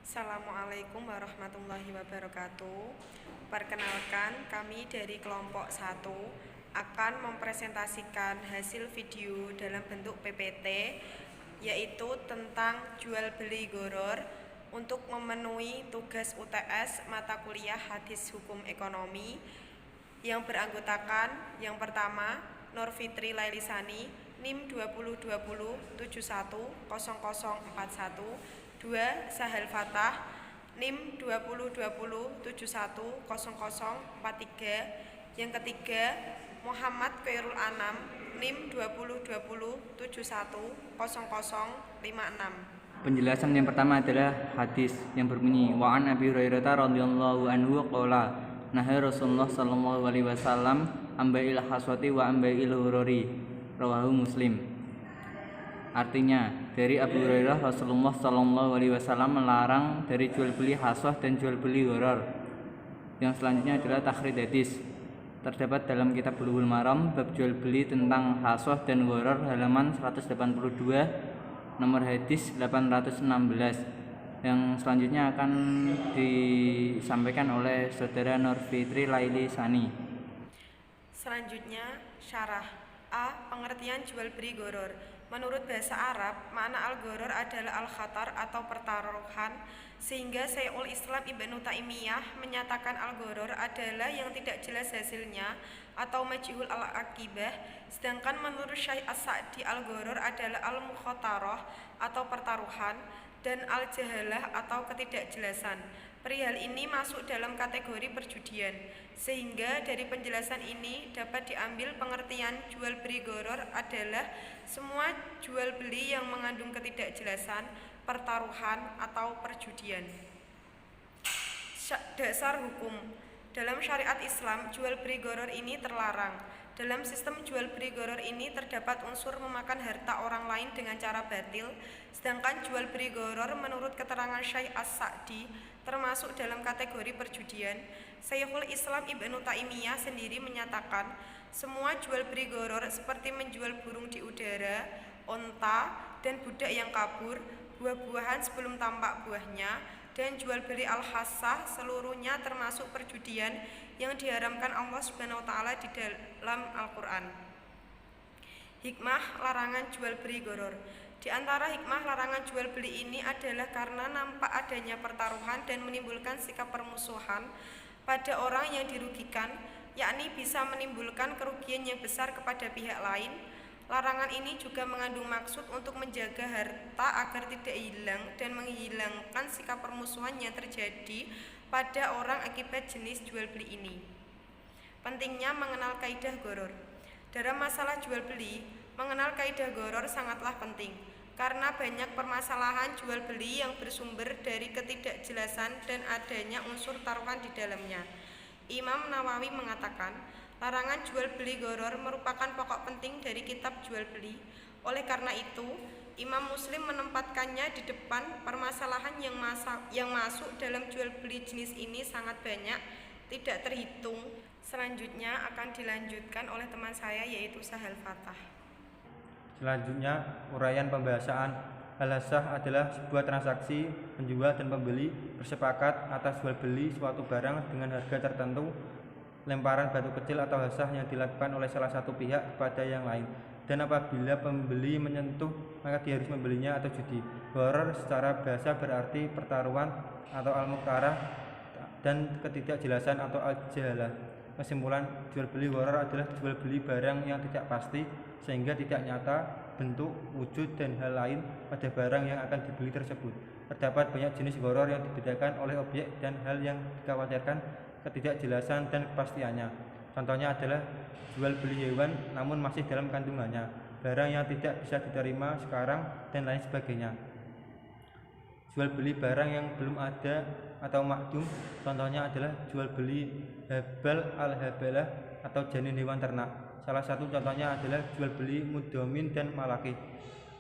Assalamualaikum warahmatullahi wabarakatuh. Perkenalkan, kami dari kelompok 1 akan mempresentasikan hasil video dalam bentuk PPT, yaitu tentang jual beli gharar untuk memenuhi tugas UTS mata kuliah Hadis Hukum Ekonomi yang beranggotakan yang pertama Nur Fitri Lailisani NIM 2020710041, 2. Sahal Fatah NIM 2020710043, yang ketiga Muhammad Khairul Anam NIM 2020710056. Penjelasan yang pertama adalah hadis yang berbunyi wa an Abi Hurairah radhiyallahu anhu qala naha Rasulullah sallallahu alaihi wasallam amba'il haswati wa amba'il hururi rawahu Muslim. Artinya, dari Abu Hurairah Rasulullah sallallahu alaihi wasallam melarang dari jual beli haswah dan jual beli gharar. Yang selanjutnya adalah takhrij hadis. Terdapat dalam kitab Bulughul Maram bab jual beli tentang haswah dan gharar halaman 182, nomor hadis 816. Yang selanjutnya akan disampaikan oleh Saudara Nur Fitri Lailisani. Selanjutnya syarah. A. Pengertian jual beli gharar. Menurut bahasa Arab, makna al-gharar adalah al-khatar atau pertaruhan, sehingga Syekhul Islam Ibnu Taimiyah menyatakan al-gharar adalah yang tidak jelas hasilnya atau majhul al-aqibah, sedangkan menurut Syekh As-Sa'di al-gharar adalah al-mukhatarah atau pertaruhan dan al-jahalah atau ketidakjelasan. Perihal ini masuk dalam kategori perjudian, sehingga dari penjelasan ini dapat diambil pengertian jual beli gharar adalah semua jual beli yang mengandung ketidakjelasan, pertaruhan, atau perjudian. Dasar hukum. Dalam syariat Islam, jual beli gharar ini terlarang. Dalam sistem jual beli gharar ini terdapat unsur memakan harta orang lain dengan cara batil, sedangkan jual beli gharar menurut keterangan Syekh As-Sa'di termasuk dalam kategori perjudian. Syekhul Islam Ibnu Taimiyah sendiri menyatakan semua jual beli gharar seperti menjual burung di udara, onta, dan budak yang kabur, buah-buahan sebelum tampak buahnya, dan jual beli al-hassah seluruhnya termasuk perjudian yang diharamkan Allah Subhanahu wa taala di dalam Al-Qur'an. Hikmah larangan jual beli gharar. Di antara hikmah larangan jual beli ini adalah karena nampak adanya pertaruhan dan menimbulkan sikap permusuhan pada orang yang dirugikan, yakni bisa menimbulkan kerugian yang besar kepada pihak lain. Larangan ini juga mengandung maksud untuk menjaga harta agar tidak hilang dan menghilangkan sikap permusuhan yang terjadi pada orang akibat jenis jual beli ini. Pentingnya mengenal kaidah gharar. Dalam masalah jual beli, mengenal kaidah gharar sangatlah penting, karena banyak permasalahan jual beli yang bersumber dari ketidakjelasan dan adanya unsur taruhan di dalamnya. Imam Nawawi mengatakan, larangan jual beli gharar merupakan pokok penting dari kitab jual beli. Oleh karena itu, Imam Muslim menempatkannya di depan. Permasalahan yang masuk dalam jual beli jenis ini sangat banyak, tidak terhitung. Selanjutnya akan dilanjutkan oleh teman saya, yaitu Sahal Fatah. Selanjutnya, uraian pembahasan. Al-hassah adalah sebuah transaksi penjual dan pembeli bersepakat atas jual beli suatu barang dengan harga tertentu. Lemparan batu kecil atau hassah yang dilakukan oleh salah satu pihak kepada yang lain, dan apabila pembeli menyentuh maka dia harus membelinya atau judi. Gharar secara bahasa berarti pertaruhan atau al-mukarah dan ketidakjelasan atau al-jahalah. Kesimpulan, jual beli gharar adalah jual beli barang yang tidak pasti sehingga tidak nyata bentuk, wujud, dan hal lain pada barang yang akan dibeli tersebut. Terdapat banyak jenis gharar yang dibedakan oleh objek dan hal yang dikhawatirkan ketidakjelasan dan kepastiannya. Contohnya adalah jual beli hewan namun masih dalam kandungannya, barang yang tidak bisa diterima sekarang, dan lain sebagainya. Jual beli barang yang belum ada atau makdum, contohnya adalah jual beli habal al-habalah atau janin hewan ternak. Salah satu contohnya adalah jual beli mudamin dan malaki.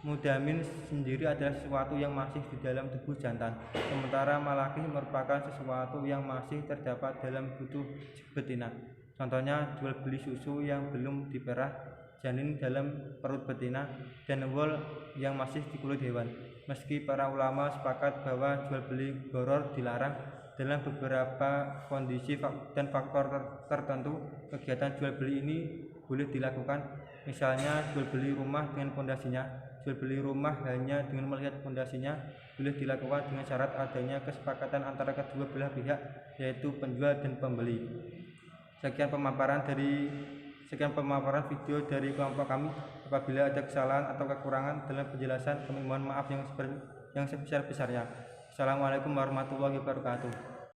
Mudamin sendiri adalah sesuatu yang masih di dalam tubuh jantan, sementara malaki merupakan sesuatu yang masih terdapat dalam tubuh betina. Contohnya jual beli susu yang belum diperah, janin dalam perut betina, dan wol yang masih di kulit hewan. Meski para ulama sepakat bahwa jual beli gharar dilarang dalam beberapa kondisi dan faktor tertentu, kegiatan jual beli ini boleh dilakukan. Misalnya jual beli rumah dengan pondasinya. Jual beli rumah hanya dengan melihat pondasinya boleh dilakukan dengan syarat adanya kesepakatan antara kedua belah pihak, yaitu penjual dan pembeli. Sekian pemaparan video dari kelompok kami. Apabila ada kesalahan atau kekurangan dalam penjelasan, kami mohon maaf yang sebesar-besarnya. Assalamualaikum warahmatullahi wabarakatuh.